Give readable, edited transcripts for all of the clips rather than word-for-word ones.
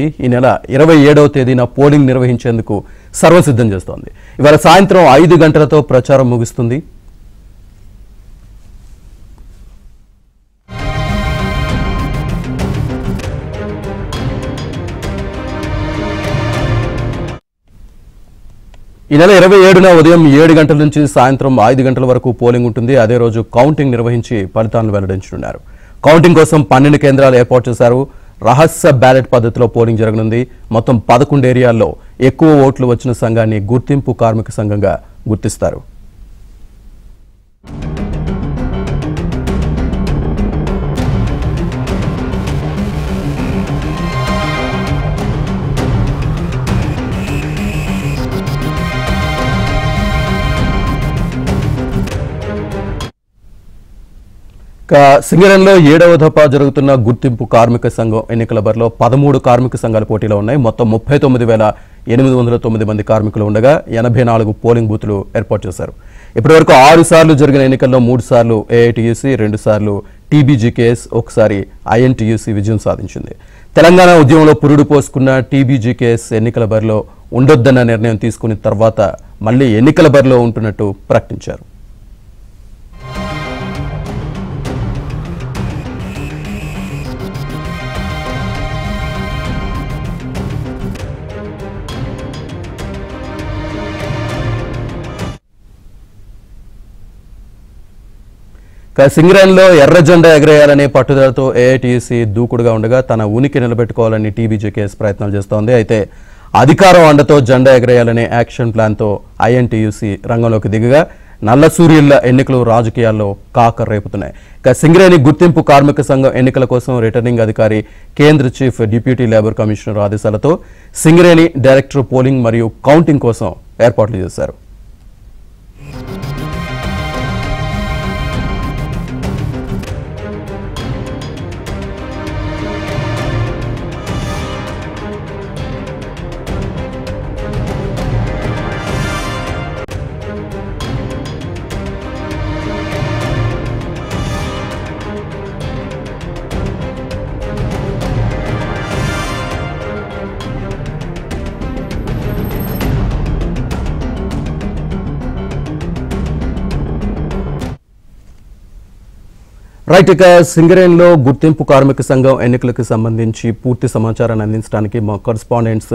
ఈ నెల 27వ తేదీన పోలింగ్ నిర్వహించేందుకు సర్వసిద్ధం చేస్తోంది. ఇవాళ సాయంత్రం 5 గంటలతో ప్రచారం ముగుస్తుంది. ఈ నెల 27న ఉదయం 7 గంటల నుంచి సాయంత్రం 5 గంటల వరకు పోలింగ్ ఉంటుంది. అదే రోజు కౌంటింగ్ నిర్వహించి ఫలితాలను వెల్లడించనున్నారు. కౌంటింగ్ కోసం 12 కేంద్రాలు ఏర్పాటు చేశారు. రహస్య బ్యాలెట్ పద్ధతిలో పోలింగ్ జరగనుంది. మొత్తం 11 ఏరియాల్లో ఎక్కువ ఓట్లు వచ్చిన సంఘాన్ని గుర్తింపు కార్మిక సంఘంగా గుర్తిస్తారు. సింగరేణిలో 7వ దఫా జరుగుతున్న గుర్తింపు కార్మిక సంఘం ఎన్నికల బరిలో 13 కార్మిక సంఘాలు పోటీలో ఉన్నాయి. మొత్తం 39,809 మంది కార్మికులు ఉండగా 84 పోలింగ్ బూతులు ఏర్పాటు చేశారు. ఇప్పటివరకు 6 సార్లు జరిగిన ఎన్నికల్లో 3 సార్లు ఏఐటీయూసీ, 2 సార్లు టీబీజీకేఎస్, 1 సారి ఐఎన్టీయూసీ విజయం సాధించింది. తెలంగాణ ఉద్యమంలో పురుడు పోసుకున్న టీబీజీకేఎస్ ఎన్నికల బరిలో ఉండొద్దన్న నిర్ణయం తీసుకున్న తర్వాత మళ్లీ ఎన్నికల బరిలో ఉంటున్నట్టు ప్రకటించారు. సింగరేణిలో ఎర్ర జెండా ఎగరేయాలనే పట్టుదలతో ఏఐటీయూసీ దూకుడుగా ఉండగా తన ఉనికి నిలబెట్టుకోవాలని టీబీజీకేఎస్ ప్రయత్నాలు చేస్తోంది. అయితే అధికారం అండతో జెండా ఎగరేయాలనే యాక్షన్ ప్లాన్తో ఐఎన్టీయూసీ రంగంలోకి దిగగా నల్ల సూర్యుల ఎన్నికలు రాజకీయాల్లో కాకర రేపుతున్నాయి. సింగరేణి గుర్తింపు కార్మిక సంఘం ఎన్నికల కోసం రిటర్నింగ్ అధికారి, కేంద్ర చీఫ్ డిప్యూటీ లేబర్ కమిషనర్ ఆదేశాలతో సింగరేణి డైరెక్టర్ పోలింగ్ మరియు కౌంటింగ్ కోసం ఏర్పాట్లు చేశారు. రైట్, ఇక సింగరేణిలో గుర్తింపు కార్మిక సంఘం ఎన్నికలకు సంబంధించి పూర్తి సమాచారాన్ని అందించడానికి మా కరెస్పాండెంట్స్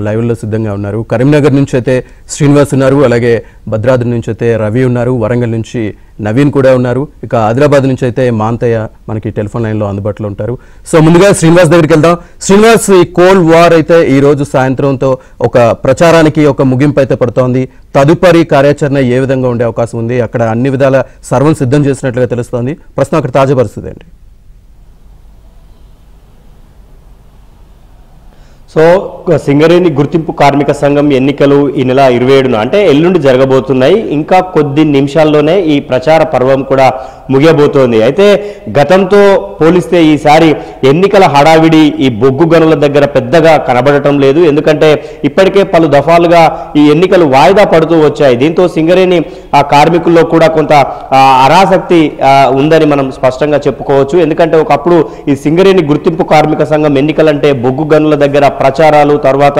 లైవ్లో సిద్ధంగా ఉన్నారు. కరీంనగర్ నుంచి అయితే శ్రీనివాస్ ఉన్నారు, అలాగే భద్రాద్రి నుంచి అయితే రవి ఉన్నారు, వరంగల్ నుంచి నవీన్ కూడా ఉన్నారు, ఇక ఆదిలాబాద్ నుంచి అయితే మాంతయ్య మనకి టెలిఫోన్ లైన్లో అందుబాటులో ఉంటారు. సో ముందుగా శ్రీనివాస్ దగ్గరికి వెళ్దాం. శ్రీనివాస్, ఈ కోల్డ్ వార్ అయితే ఈ రోజు సాయంత్రంతో ఒక ప్రచారానికి ఒక ముగింపు అయితే పడుతోంది. తదుపరి కార్యాచరణ ఏ విధంగా ఉండే అవకాశం ఉంది? అక్కడ అన్ని విధాల సర్వం సిద్ధం చేసినట్లుగా తెలుస్తోంది. ప్రస్తుతం అక్కడ తాజా పరిస్థితి ఏంటి? సో సింగరేణి గుర్తింపు కార్మిక సంఘం ఎన్నికలు ఈ నెల 27న అంటే ఎల్లుండి జరగబోతున్నాయి. ఇంకా కొద్ది నిమిషాల్లోనే ఈ ప్రచార పర్వం కూడా ముగియబోతోంది. అయితే గతంతో పోలిస్తే ఈసారి ఎన్నికల హడావిడి ఈ బొగ్గు గనుల దగ్గర పెద్దగా కనబడటం లేదు. ఎందుకంటే ఇప్పటికే పలు దఫాలుగా ఈ ఎన్నికలు వాయిదా పడుతూ వచ్చాయి. దీంతో సింగరేణి ఆ కార్మికుల్లో కూడా కొంత అరాసక్తి ఉందని మనం స్పష్టంగా చెప్పుకోవచ్చు. ఎందుకంటే ఒకప్పుడు ఈ సింగరేణి గుర్తింపు కార్మిక సంఘం ఎన్నికలంటే బొగ్గు గనుల దగ్గర ప్రచారాలు, తర్వాత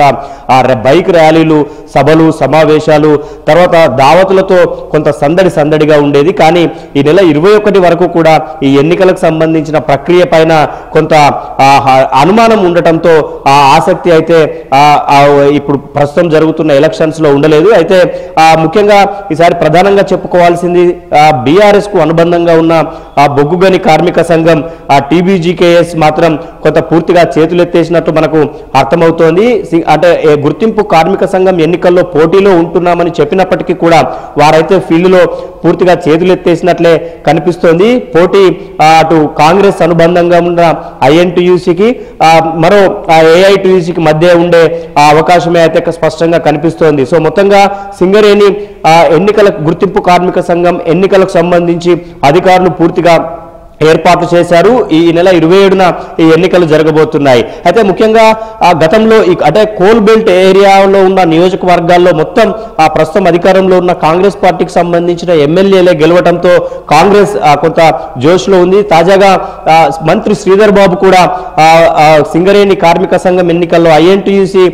బైక్ ర్యాలీలు, సభలు, సమావేశాలు, తర్వాత దావతులతో కొంత సందడిగా ఉండేది. కానీ ఈ నెల 21 వరకు కూడా ఈ ఎన్నికలకు సంబంధించిన ప్రక్రియ పైన కొంత అనుమానం ఉండటంతో ఆ ఆసక్తి అయితే ఇప్పుడు ప్రస్తుతం జరుగుతున్న ఎలక్షన్స్ లో ఉండలేదు. అయితే ముఖ్యంగా ఈసారి ప్రధానంగా చెప్పుకోవాల్సింది బీఆర్ఎస్ కు అనుబంధంగా ఉన్న ఆ బొగ్గుగని కార్మిక సంఘం టీబీజీకేఎస్ మాత్రం కొంత పూర్తిగా చేతులెత్తేసినట్టు మనకు అర్థమవుతోంది. అంటే గుర్తింపు కార్మిక సంఘం ఎన్నికల్లో పోటీలో ఉంటున్నామని చెప్పినప్పటికీ కూడా వారైతే ఫీల్డ్లో పూర్తిగా చేతులెత్తేసినట్లే కనిపిస్తోంది. పోటీ అటు కాంగ్రెస్ అనుబంధంగా ఉన్న ఐఎన్టీయూసీకి మరో ఏఐటీయూసీకి మధ్య ఉండే అవకాశమే అయితే స్పష్టంగా కనిపిస్తోంది. సో మొత్తంగా సింగరేణి ఎన్నికల గుర్తింపు కార్మిక సంఘం ఎన్నికలకు సంబంధించి అధికారులు పూర్తిగా ఏర్పాట్లు చేశారు. ఈ నెల 27న ఈ ఎన్నికలు జరగబోతున్నాయి. అయితే ముఖ్యంగా గతంలో అంటే కోల్ బెల్ట్ ఏరియాలో ఉన్న నియోజకవర్గాల్లో మొత్తం ప్రస్తుతం అధికారంలో ఉన్న కాంగ్రెస్ పార్టీకి సంబంధించిన ఎమ్మెల్యేలే గెలవడంతో కాంగ్రెస్ కొంత జోష్లో ఉంది. తాజాగా మంత్రి శ్రీధర్ బాబు కూడా సింగరేణి కార్మిక సంఘం ఎన్నికల్లో ఐఎన్టీయూసీ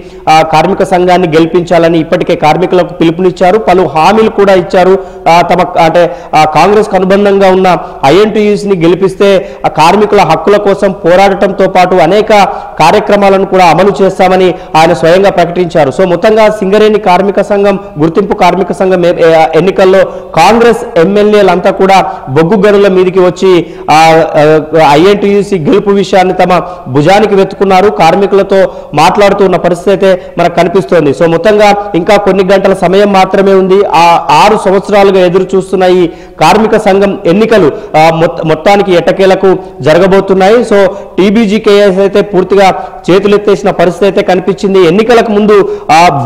కార్మిక సంఘాన్ని గెలిపించాలని ఇప్పటికే కార్మికులకు పిలుపునిచ్చారు. పలు హామీలు కూడా ఇచ్చారు. తమ అంటే కాంగ్రెస్ కు అనుబంధంగా ఉన్న ఐఎన్టీయూసీని గెలిపిస్తే ఆ కార్మికుల హక్కుల కోసం పోరాడటంతో పాటు అనేక కార్యక్రమాలను కూడా అమలు చేస్తామని ఆయన స్వయంగా ప్రకటించారు. సో మొత్తంగా సింగరేణి కార్మిక సంఘం గుర్తింపు కార్మిక సంఘం ఎన్నికల్లో కాంగ్రెస్ ఎమ్మెల్యేలంతా కూడా బొగ్గు గనుల మీదకి వచ్చి ఐఎన్టీయూసీ గెలుపు విషయాన్ని తమ భుజానికి వెతుకున్నారు. కార్మికులతో మాట్లాడుతున్న పరిస్థితి అయితే మనకు కనిపిస్తోంది. సో మొత్తంగా ఇంకా కొన్ని గంటల సమయం మాత్రమే ఉంది. 6 సంవత్సరాలుగా ఎదురు చూస్తున్న ఈ కార్మిక సంఘం ఎన్నికలు మొత్తానికి ఎట్టకేలకు జరగబోతున్నాయి. సో టీబీజీకేఎస్ అయితే పూర్తిగా చేతులెత్తేసిన పరిస్థితి అయితే కనిపించింది. ఎన్నికలకు ముందు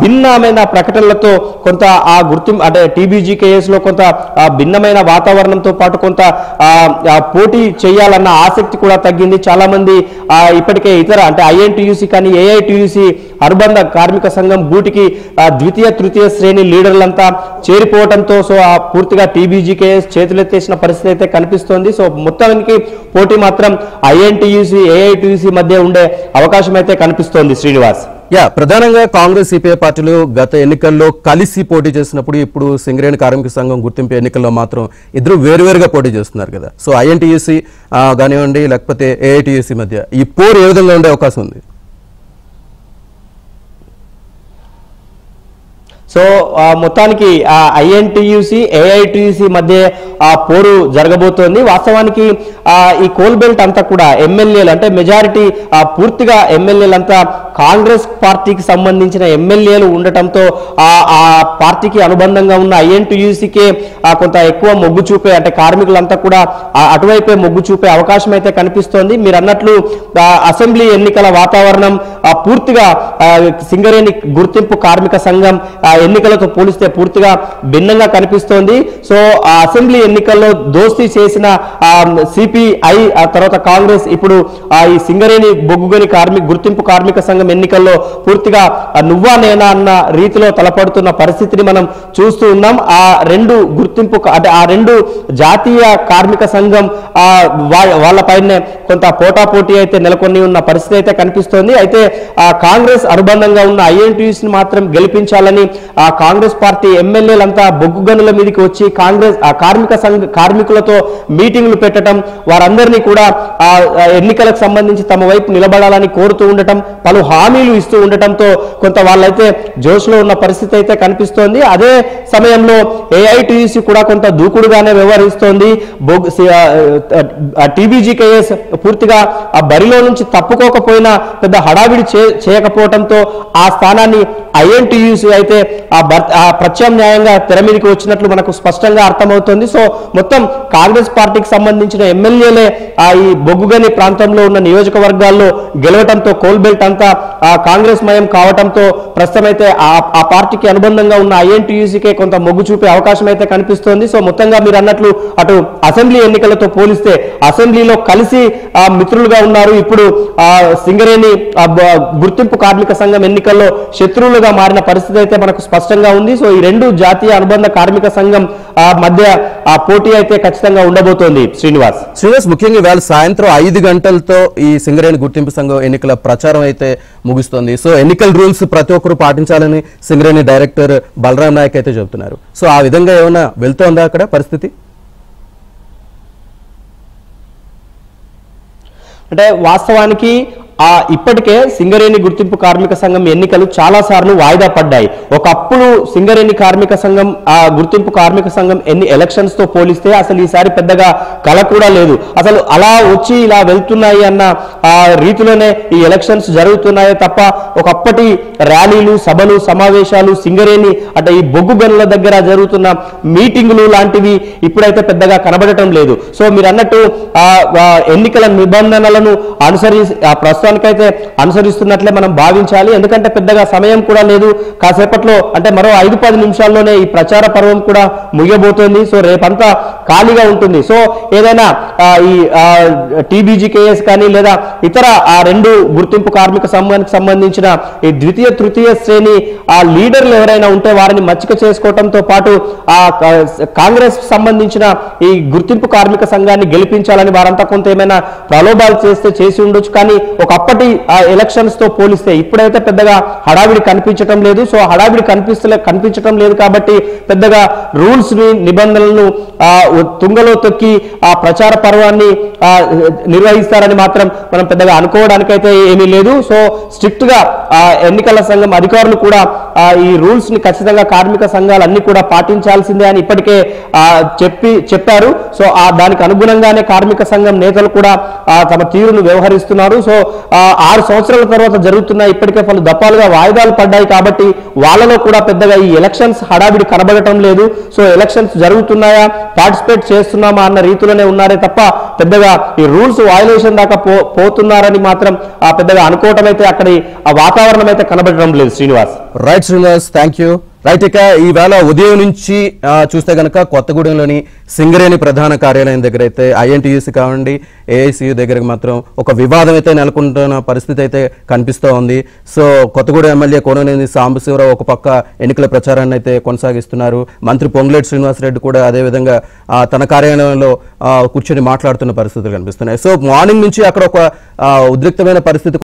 భిన్నమైన ప్రకటనలతో కొంత గుర్తింపు అంటే టీబీజీకేఎస్ లో కొంత భిన్నమైన వాతావరణంతో పాటు కొంత పోటీ చేయాలన్న ఆసక్తి కూడా తగ్గింది. చాలా మంది ఇప్పటికే ఇతర అంటే ఐఎన్టీయూసీ కానీ ఏఐటీయూసీ అనుబంధ కార్మిక సంఘం గూటికి ద్వితీయ తృతీయ శ్రేణి లీడర్లంతా చేరిపోవడంతో సో పూర్తిగా టీబీజీకేఎస్ చేతులెత్తేసిన పరిస్థితి అయితే కనిపిస్తోంది. సో మొత్తానికి పోటీ మాత్రం ఐఎన్టీయూసీ ఏఐటీయూసీ మధ్య ఉండే అవకాశం అయితే కనిపిస్తోంది. శ్రీనివాస్, ప్రధానంగా కాంగ్రెస్ సిపిఐ పార్టీలు గత ఎన్నికల్లో కలిసి పోటీ చేసినప్పుడు ఇప్పుడు సింగరేణి కార్మిక సంఘం గుర్తింపు ఎన్నికల్లో మాత్రం ఇద్దరు వేరువేరుగా పోటీ చేస్తున్నారు కదా. సో ఐఎన్టీయూసీ కానివ్వండి లేకపోతే ఏఐటీయూసీ మధ్య ఈ పోరు ఏ విధంగా ఉండే అవకాశం ఉంది? సో మొత్తానికి ఐఎన్టీయూసీ ఏఐటీయూసీ మధ్య పోరు జరగబోతోంది. వాస్తవానికి ఈ కోల్ బెల్ట్ అంతా కూడా ఎమ్మెల్యేలు అంటే మెజారిటీ పూర్తిగా ఎమ్మెల్యేలంతా కాంగ్రెస్ పార్టీకి సంబంధించిన ఎమ్మెల్యేలు ఉండటంతో ఆ పార్టీకి అనుబంధంగా ఉన్న ఐఎన్టీయూసీకే కొంత ఎక్కువ మొగ్గు చూపే అంటే కార్మికులంతా కూడా అటువైపే మొగ్గు చూపే అవకాశం అయితే కనిపిస్తోంది. మీరు అన్నట్లు అసెంబ్లీ ఎన్నికల వాతావరణం పూర్తిగా సింగరేణి గుర్తింపు కార్మిక సంఘం ఎన్నికలతో పోలిస్తే పూర్తిగా భిన్నంగా కనిపిస్తోంది. సో ఆ అసెంబ్లీ ఎన్నికల్లో దోస్తీ చేసిన సిపిఐ తర్వాత కాంగ్రెస్ ఇప్పుడు ఈ సింగరేణి బొగ్గుగని గుర్తింపు కార్మిక సంఘం ఎన్నికల్లో పూర్తిగా నువ్వా నేనా అన్న రీతిలో తలపడుతున్న పరిస్థితిని మనం చూస్తూ ఉన్నాం. ఆ రెండు గుర్తింపు అంటే ఆ రెండు జాతీయ కార్మిక సంఘం వాళ్ళపైనే కొంత పోటాపోటీ అయితే నెలకొని ఉన్న పరిస్థితి అయితే కనిపిస్తోంది. అయితే కాంగ్రెస్ అనుబంధంగా ఉన్న ఐఎన్టీయూసీని మాత్రం గెలిపించాలని కాంగ్రెస్ పార్టీ ఎమ్మెల్యేలంతా బొగ్గు గనుల మీదకి వచ్చి కార్మికులతో మీటింగ్లు పెట్టడం, వారందరినీ కూడా ఎన్నికలకు సంబంధించి తమ వైపు నిలబడాలని కోరుతూ ఉండటం, పలు హామీలు ఇస్తూ ఉండటంతో కొంత వాళ్ళైతే జోష్లో ఉన్న పరిస్థితి అయితే కనిపిస్తోంది. అదే సమయంలో ఏఐటీయూసీ కూడా కొంత దూకుడుగానే వ్యవహరిస్తోంది. టీబీజీకేఎస్ పూర్తిగా ఆ బరిలో నుంచి తప్పుకోకపోయినా పెద్ద హడావిడి చేయకపోవడంతో ఆ స్థానాన్ని ఐఎన్టీయూసీ అయితే ప్రత్యామ్నాయంగా తెర మీదకి వచ్చినట్లు మనకు స్పష్టంగా అర్థమవుతోంది. సో మొత్తం కాంగ్రెస్ పార్టీకి సంబంధించిన ఎమ్మెల్యేలే ఈ బొగ్గుగని ప్రాంతంలో ఉన్న నియోజకవర్గాల్లో గెలవడంతో కోల్ బెల్ట్ అంతా కాంగ్రెస్ మయం కావడంతో ప్రస్తుతం అయితే ఆ పార్టీకి అనుబంధంగా ఉన్న ఐఎన్టీయూసీకే కొంత మొగ్గు చూపే అవకాశం అయితే కనిపిస్తోంది. సో మొత్తంగా మీరు అన్నట్లు అటు అసెంబ్లీ ఎన్నికలతో పోలిస్తే అసెంబ్లీలో కలిసి మిత్రులుగా ఉన్నారు. ఇప్పుడు సింగరేణి గుర్తింపు కార్మిక సంఘం ఎన్నికల్లో శత్రువులుగా మారిన పరిస్థితి అయితే మనకు స్పష్టంగా ఉంది. సో ఈ రెండు జాతీయ అనుబంధ కార్మిక సంఘం మధ్య పోటీ అయితే ఖచ్చితంగా ఉండబోతోంది. శ్రీనివాస్, ముఖ్యంగా ఇవాళ సాయంత్రం 5 గంటలతో ఈ సింగరేణి గుర్తింపు సంఘం ఎన్నికల ప్రచారం అయితే ముగుస్తుంది. సో ఎన్నికల రూల్స్ ప్రతి ఒక్కరు పాటించాలని సింగరేణి డైరెక్టర్ బలరాం నాయక్ అయితే చెబుతున్నారు. సో ఆ విధంగా ఏమైనా వెళ్తోందా అక్కడ పరిస్థితి? అంటే వాస్తవానికి ఇప్పటికే సింగరేణి గుర్తింపు కార్మిక సంఘం ఎన్నికలు చాలా సార్లు వాయిదా పడ్డాయి. ఒకప్పుడు సింగరేణి కార్మిక సంఘం గుర్తింపు కార్మిక సంఘం ఎలక్షన్స్ తో పోలిస్తే అసలు ఈసారి పెద్దగా కళ కూడా లేదు. అసలు అలా వచ్చి ఇలా వెళ్తున్నాయి అన్న రీతిలోనే ఈ ఎలక్షన్స్ జరుగుతున్నాయే తప్ప ఒకప్పటి ర్యాలీలు, సభలు, సమావేశాలు, సింగరేణి అంటే ఈ బొగ్గు గనుల దగ్గర జరుగుతున్న మీటింగులు లాంటివి ఇప్పుడైతే పెద్దగా కనబడటం లేదు. సో మీరు అన్నట్టు ఎన్నికల నిబంధనలను అనుసరించి ప్రస్తుతం ప్రభుత్వానికైతే అనుసరిస్తున్నట్లే మనం భావించాలి. ఎందుకంటే పెద్దగా సమయం కూడా లేదు. కాసేపట్లో అంటే మరో 5-10 నిమిషాల్లోనే ఈ ప్రచార పర్వం కూడా ముగియబోతోంది. సో రేపంతా ఖాళీగా ఉంటుంది. సో ఏదైనా ఈ టీబీజీకేఎస్ కానీ లేదా ఇతర ఆ 2 గుర్తింపు కార్మిక సంఘానికి సంబంధించిన ఈ ద్వితీయ తృతీయ శ్రేణి ఆ లీడర్లు ఎవరైనా ఉంటే వారిని మచ్చిక చేసుకోవడంతో పాటు ఆ కాంగ్రెస్ సంబంధించిన ఈ గుర్తింపు కార్మిక సంఘాన్ని గెలిపించాలని వారంతా కొంత ఏమైనా ప్రలోభాలు చేసి ఉండొచ్చు. కానీ ఒకప్పటి ఆ ఎలక్షన్స్ తో పోలిస్తే ఇప్పుడైతే పెద్దగా హడావిడి కనిపించడం లేదు. సో హడావిడి కనిపించడం లేదు కాబట్టి పెద్దగా రూల్స్ ని నిబంధనలను తుంగలో తొక్కి ఆ ప్రచార పర్వాన్ని నిర్వహిస్తారని మాత్రం మనం పెద్దగా అనుకోవడానికైతే ఏమీ లేదు. సో స్ట్రిక్ట్ గా ఎన్నికల సంఘం అధికారులు కూడా ఈ రూల్స్ ని ఖచ్చితంగా కార్మిక సంఘాలన్నీ కూడా పాటించాల్సిందే అని ఇప్పటికే చెప్పారు. సో దానికి అనుగుణంగానే కార్మిక సంఘం నేతలు కూడా తమ తీరును వ్యవహరిస్తున్నారు. సో 6 సంవత్సరాల తర్వాత జరుగుతున్న ఇప్పటికే పలు దఫాలుగా వాయిదాలు పడ్డాయి కాబట్టి వాళ్ళలో కూడా పెద్దగా ఈ ఎలక్షన్స్ హడావిడి కనబడటం లేదు. సో ఎలక్షన్స్ జరుగుతున్నాయా, పార్టిసిపేట్ చేస్తున్నామా అన్న రీతిలోనే ఉన్నారే తప్ప పెద్దగా ఈ రూల్స్ వయలేషన్ దాకా పోతున్నారని మాత్రం పెద్దగా అనుకోవటం అయితే అక్కడి ఆ వాతావరణం అయితే కనబడటం లేదు. Srinivas. Right Srinivas, thank you. Right, ఇక ఈవేళ ఉదయం నుంచి చూస్తే కనుక కొత్తగూడెంలోని సింగరేణి ప్రధాన కార్యాలయం దగ్గర అయితే ఐఎన్టీయూసీ కావండి ఏఐసియు దగ్గర మాత్రం ఒక వివాదం అయితే నెలకొంటున్న పరిస్థితి అయితే కనిపిస్తూ ఉంది. సో కొత్తగూడెం ఎమ్మెల్యే కోననేని సాంబశివరావు ఒక పక్క ఎన్నికల ప్రచారాన్ని అయితే కొనసాగిస్తున్నారు. మంత్రి పొంగులేటి శ్రీనివాసరెడ్డి కూడా అదేవిధంగా తన కార్యాలయంలో కూర్చొని మాట్లాడుతున్న పరిస్థితులు కనిపిస్తున్నాయి. సో మార్నింగ్ నుంచి అక్కడ ఒక ఉద్రిక్తమైన పరిస్థితి